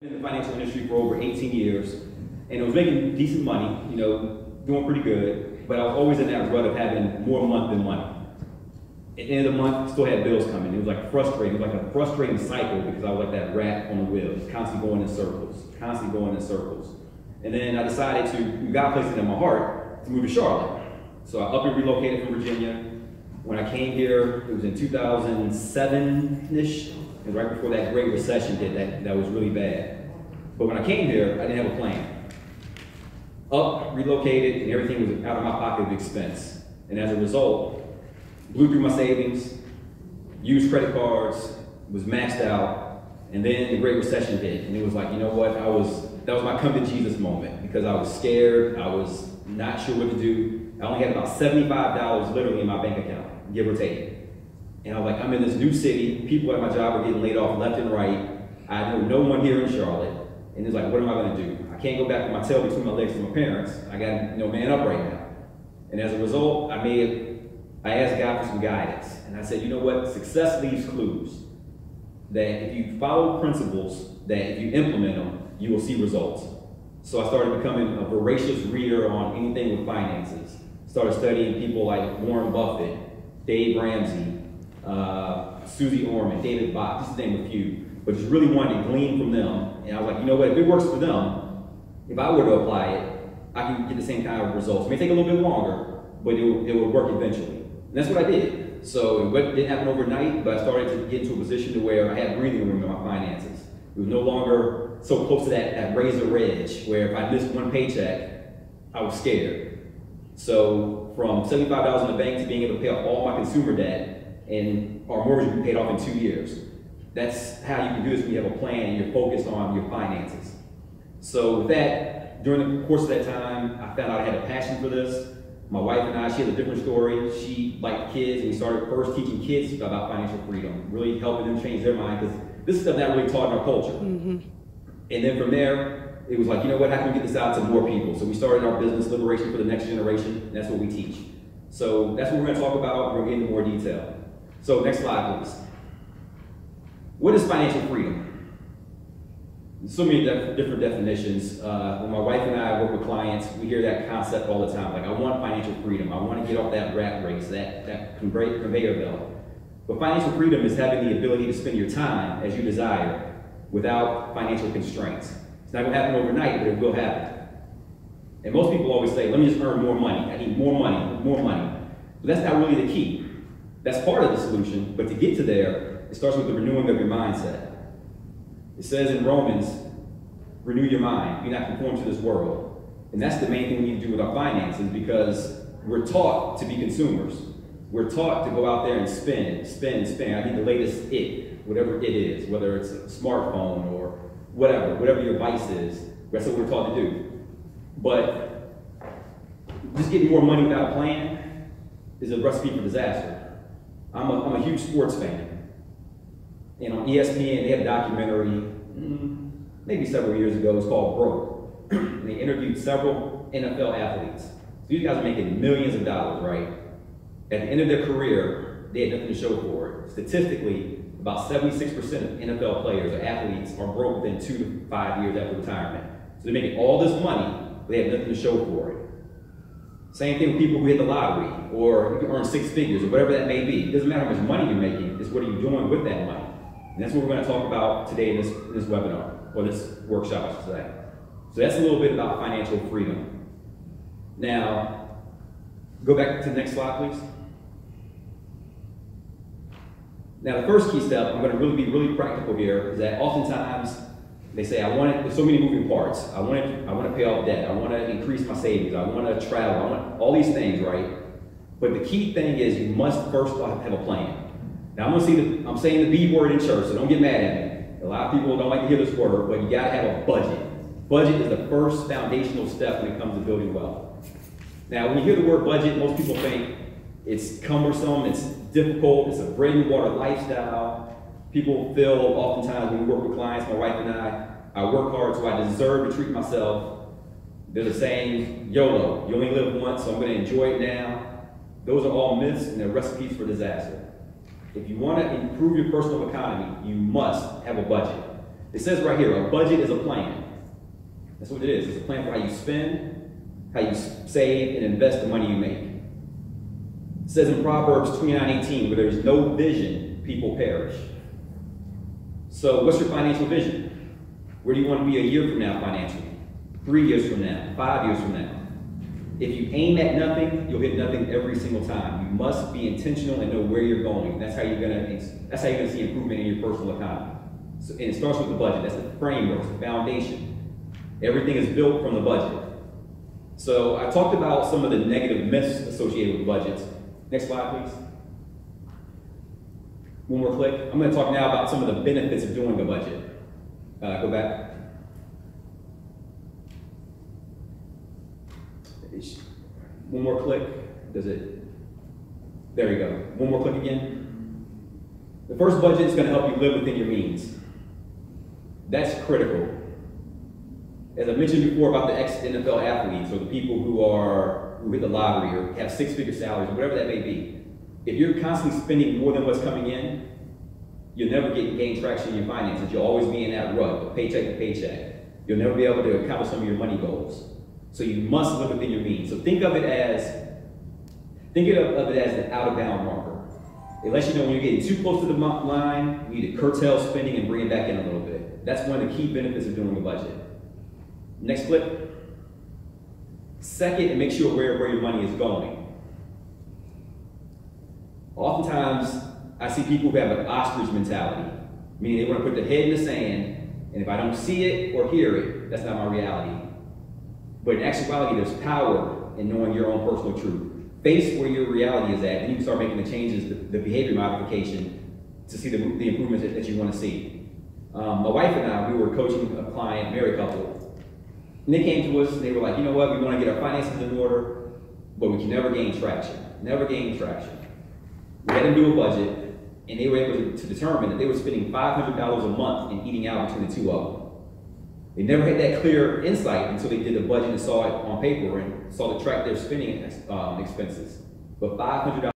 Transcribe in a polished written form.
In the financial industry for over 18 years, and I was making decent money, you know, doing pretty good, but I was always in that rut of having more month than money. At the end of the month, still had bills coming. It was like frustrating. It was like a frustrating cycle because I was like that rat on the wheel, just constantly going in circles, constantly going in circles. And then I decided to, God placed it in my heart to move to Charlotte. So I up and relocated from Virginia. When I came here, it was in 2007-ish, and right before that Great Recession hit, that was really bad. But when I came here, I didn't have a plan. Up, relocated, and everything was out of my pocket of expense. And as a result, blew through my savings, used credit cards, was maxed out, and then the Great Recession hit. And it was like, you know what, that was my come to Jesus moment, because I was scared, I was not sure what to do. I only had about $75 literally in my bank account, give or take. And I was like, I'm in this new city, people at my job are getting laid off left and right. I know no one here in Charlotte. And it's like, what am I going to do? I can't go back with my tail between my legs to my parents. I got to, man up right now. And as a result, I asked God for some guidance. And I said, you know what? Success leaves clues. That if you follow principles, that if you implement them, you will see results. So I started becoming a voracious reader on anything with finances. Started studying people like Warren Buffett, Dave Ramsey, Susie Orman, David Bach, just to name a few. But just really wanted to glean from them. And I was like, you know what, if it works for them, if I were to apply it, I can get the same kind of results. It may take a little bit longer, but it will work eventually. And that's what I did. So it didn't happen overnight, but I started to get into a position to where I had breathing room in my finances. It was no longer so close to that razor edge, where if I missed one paycheck, I was scared. So from $75 in the bank to being able to pay off all my consumer debt, and our mortgage will be paid off in 2 years. That's how you can do this when you have a plan and you're focused on your finances. So with that, during the course of that time, I found out I had a passion for this. My wife and I, she had a different story. She liked kids, and we started first teaching kids about financial freedom, really helping them change their mind, because this is stuff not really taught in our culture. Mm-hmm. And then from there, it was like, you know what, how can we get this out to more people? So we started our business, Liberation for the Next Generation, and that's what we teach. So that's what we're going to talk about. We're going to get into more detail. So next slide, please. What is financial freedom? So many different definitions. When my wife and I work with clients, we hear that concept all the time. Like, I want financial freedom. I want to get off that rat race, that conveyor belt. But financial freedom is having the ability to spend your time as you desire without financial constraints. It's not going to happen overnight, but it will happen. And most people always say, let me just earn more money. I need more money, more money. But that's not really the key. That's part of the solution, but to get to there, it starts with the renewing of your mindset. It says in Romans, renew your mind, be not conformed to this world. And that's the main thing we need to do with our finances, because we're taught to be consumers. We're taught to go out there and spend. I need the latest whatever it is, whether it's a smartphone or whatever your vice is. That's what we're taught to do. But just getting more money without a plan is a recipe for disaster. I'm a huge sports fan. And on ESPN, they had a documentary, maybe several years ago. It was called Broke. And they interviewed several NFL athletes. So these guys are making millions of dollars, right? At the end of their career, they had nothing to show for it. Statistically, about 76% of NFL players or athletes are broke within 2 to 5 years after retirement. So they're making all this money, but they have nothing to show for it. Same thing with people who hit the lottery, or you can earn 6 figures, or whatever that may be. It doesn't matter how much money you're making, it's what are you doing with that money. And that's what we're going to talk about today in this webinar, or this workshop, I should say. So that's a little bit about financial freedom. Now, go back to the next slide, please. Now, the first key step, I'm going to be really practical here, is that oftentimes they say, there's so many moving parts. I want to pay off debt. I want to increase my savings. I want to travel. I want all these things, right? But the key thing is you must first have a plan. Now, I'm saying the B word in church, so don't get mad at me. A lot of people don't like to hear this word, but you got to have a budget. Budget is the first foundational step when it comes to building wealth. Now, when you hear the word budget, most people think it's cumbersome, it's difficult, it's a bread and water lifestyle. People feel oftentimes when we work with clients, my wife and I work hard so I deserve to treat myself. There's a saying, YOLO, you only live once, so I'm going to enjoy it now. Those are all myths and they're recipes for disaster. If you want to improve your personal economy, you must have a budget. It says right here, a budget is a plan. That's what it is. It's a plan for how you spend, how you save, and invest the money you make. It says in Proverbs 29:18, where there's no vision, people perish. So what's your financial vision? Where do you want to be a year from now financially? 3 years from now? 5 years from now? If you aim at nothing, you'll hit nothing every single time. You must be intentional and know where you're going. That's how you're gonna see improvement in your personal economy. So, and it starts with the budget. That's the framework, the foundation. Everything is built from the budget. So I talked about some of the negative myths associated with budgets. Next slide, please. One more click. I'm going to talk now about some of the benefits of doing a budget. Go back. One more click. Does it? There you go. One more click again. The first budget is going to help you live within your means. That's critical. As I mentioned before about the ex-NFL athletes or the people who hit the lottery or have six-figure salaries, whatever that may be, if you're constantly spending more than what's coming in, you'll never gain traction in your finances. You'll always be in that rut, of paycheck to paycheck. You'll never be able to accomplish some of your money goals. So you must live within your means. So think of it as the out-of-bound marker. It lets you know when you're getting too close to the line, you need to curtail spending and bring it back in a little bit. That's one of the key benefits of doing a budget. Next clip. Second, it makes you aware of where your money is going. Oftentimes, I see people who have an ostrich mentality, meaning they want to put their head in the sand, and if I don't see it or hear it, that's not my reality. But in actuality, there's power in knowing your own personal truth. Face where your reality is at, and you can start making the changes, the behavior modification, to see the improvements that you want to see. My wife and I, we were coaching a client, married couple, and they came to us and they were like, you know what, we want to get our finances in order, but we can never gain traction. Never gain traction. We had them do a budget, and they were able to determine that they were spending $500 a month in eating out between the two of them. They never had that clear insight until they did the budget and saw it on paper and saw to track their spending expenses. But $500